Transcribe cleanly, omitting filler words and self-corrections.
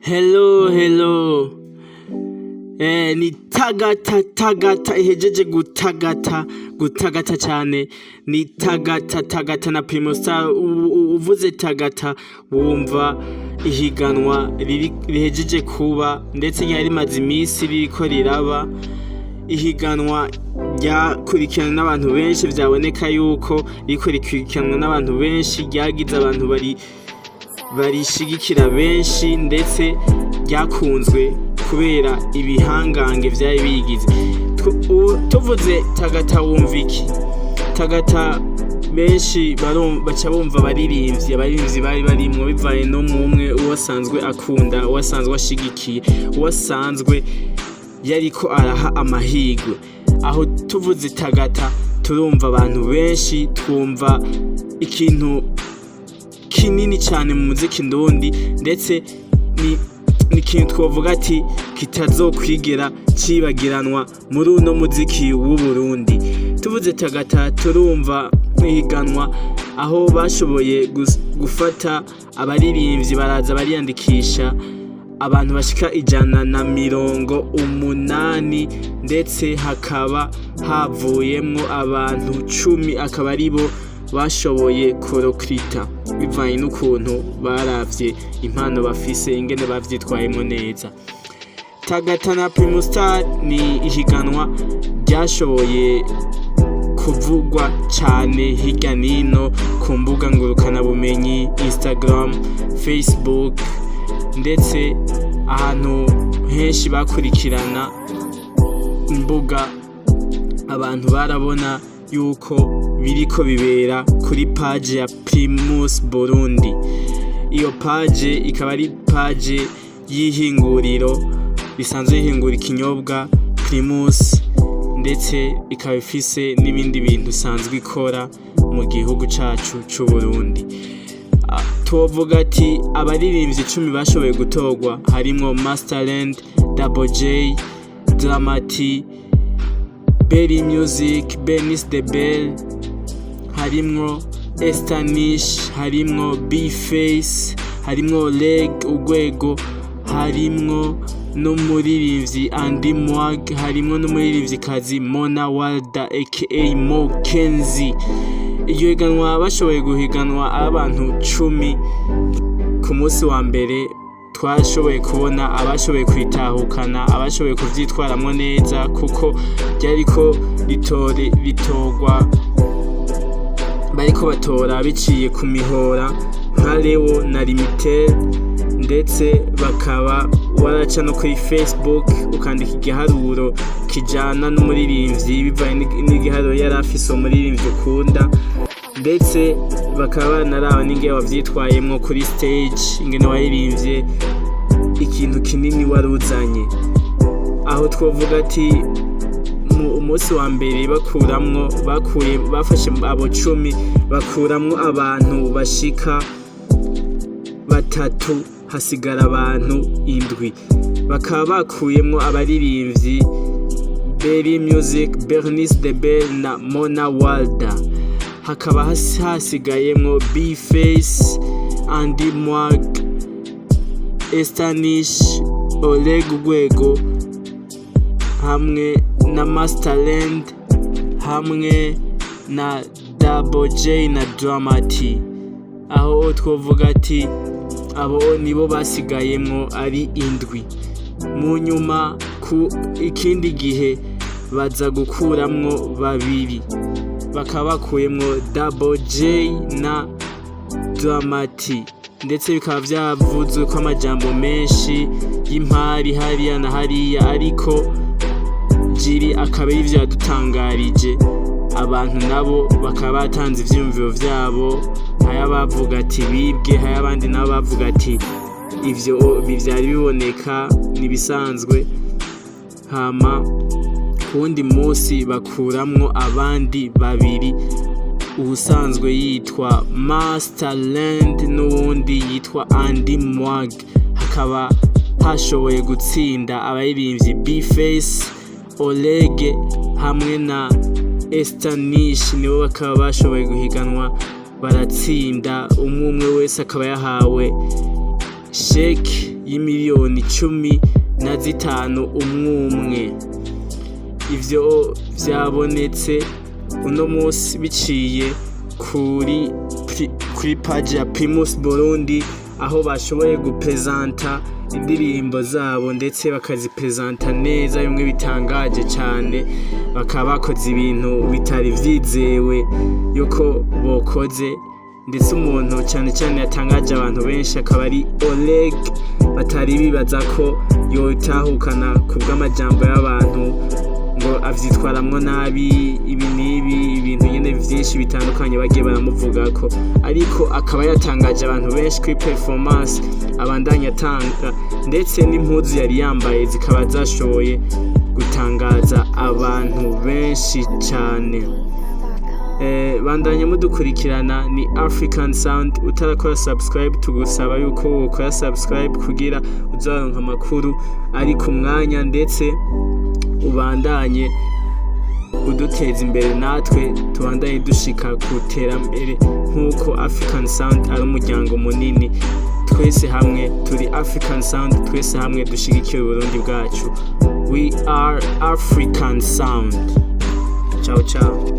Hello. Ni tagata ihejeje gutagata cyane. Ni tagata na Primo Star. Uvuze tagata wumva ihiganwa rihejeje kuba, ndetse ryari rimaze iminsi ririko riraba. Ihiganwa ryakurikirana n'abantu benshi, vyaboneka yuko riko rikurikiranwa n'abantu benshi, ryagize abantu barishigikira benshi, ndetse ryakunzwe kubera ibihangange vyari bigize. Tuvuze tagata wumva iki? Tagata benshi baca bumva abaririmbyi bari barimwo, bivaye no mumwe uwasanzwe akunda, uwasanzwe ashigikiye, uwasanzwe yariko araha amahigwe. Aho tuvuze tagata turumva abantu benshi, twumva ikintu kinini cyane mu muziki ndundi, ndetse ni ikintu twovuga ati kitazokwigera cibagiranwa muri uno muziki w'u Burundi. Tuvuze tagata turumva ihiganwa aho bashoboye gufata abaririmbyi baraza bariyandikisha, abantu bashika 180, ndetse hakaba havuyemwo abantu 10 akaba aribo bashoboye kurokrita, bivanye n'ukuntu baravye impano bafise, ingene bavyitwayemo neza. Tagata na Primo Star ni ihiganwa ryashoboye kuvugwa cyane hirya nino ku mbuga ngurukana bumenyi, Instagram, Facebook, ndetse ahantu henshi bakurikirana imbuga, abantu barabona yuko biriko bibera kuri page ya Primus Burundi. Iyo page ikaba ari page y'ihinguriro bisanzwe yihingura ikinyobwa Primus, ndetse ikaba ifise n'ibindi bintu isanzwe ikora mu gihugu cacu c'u Burundi. Tuvuga ati abaririmbyi 10 bashoboye gutorwa, harimwo Masterland, Double J, Dramati, Berry Music, Benis the Bell, harimwo Estanish, harimwo B-Face, harimwo Leg Urwego, harimwo n'umuririmbyi Andy Mwag, harimwo n'umuririmvyikazi Mona Walda aka Mo Kenzi. Iryo higanwa bashoboye guhiganwa abantu 10. Ku munsi wa mbere twashoboye kubona abashoboye kwitahukana, abashoboye kuvyitwaramwo neza, kuko ryariko ritorwa, bariko batora biciye ku mihora nka Leo na Limited, ndetse bakaba waraca no kuri Facebook ukandika igiharuro kijana n'umuririmbyi, bivaye n'igiharuro yari afise umuririmbyi ukunda, ndetse bakaba banaraba n'ingene wavyitwayemwo kuri stage, ingene waririmbye ikintu kinini waruzanye. Aho twovuga ati umunsi wa mbere bafashe abo 10 bakuramwo abantu bashika 3, hasigara abantu 7. Bakaba bakuyemwo abaririmbyi Berry Music, Bernice the Bell na Mona Walda. Hakaba hasigayemwo B-Face, Andy Mwag, Estanish, Oleg Urwego, hamwe na Masterland, hamwe na Double J na Dramati. Aho twovuga ati abo nibo basigayemwo ari 7. Mu nyuma ku ikindi gihe baza gukuramwo 2, bakaba bakuyemwo Double J na Dramati, ndetse bikaba vyavuzwe ko amajambo menshi y'impari hariya na hariya, ariko jiri akaba ivyo yadutangarije. Abantu nabo bakaba batanze ivyumviro vyabo, haya bavuga ati bibwe, haya abandi nabo bavuga ati ivyo bivyari biboneka nibisanzwe. Hama kundi munsi bakuramwo abandi 2, ubusanzwe yitwa Masterland n'uwundi yitwa Andy Mwag. Hakaba hashoboye gutsinda abaririmbyi B-Face, Oleg hamwe na Estanish, nibo bakaba bashoboye guhiganwa baratsinda. Umwe wese akaba yahawe sheki y'imiliyoni 15 umwe. Ivyo vyabonetse uno munsi biciye kuri page ya Primus Burundi, aho bashoboye gupresenta indirimbo zabo ndetse bakazipresenta neza, bimwe bitangaje cyane. Bakaba bakoze ibintu bitari vyizewe yuko bokoze, ndetse umuntu cyane cyane yatangaje abantu benshi akaba ari Oleg, batari bibaza ko yotahukana kubw'amajambo y'abantu ngo avyitwaramwo nabi, ibintu nyene vyinshi bitandukanye bagiye baramuvugako, ariko akaba yatangaje abantu benshi kuri performance abandanya atanga, ndetse n'impuzu yari yambaye zikaba zashoboye gutangaza abantu benshi cyane. Bandanya mudukurikirana, ni African Sound. Utarakora subscribe tugusaba yuko ukora subscribe kugira uzaronka amakuru ari ku mwanya, ndetse ubandanye uduteza imbere, natwe tubandanye dushika ku terambere nk'uko African Sound ari umuryango munini. Twese hamwe turi African Sound, twese hamwe dushigikiye Burundi bwacu. We are African Sound. Ciao ciao.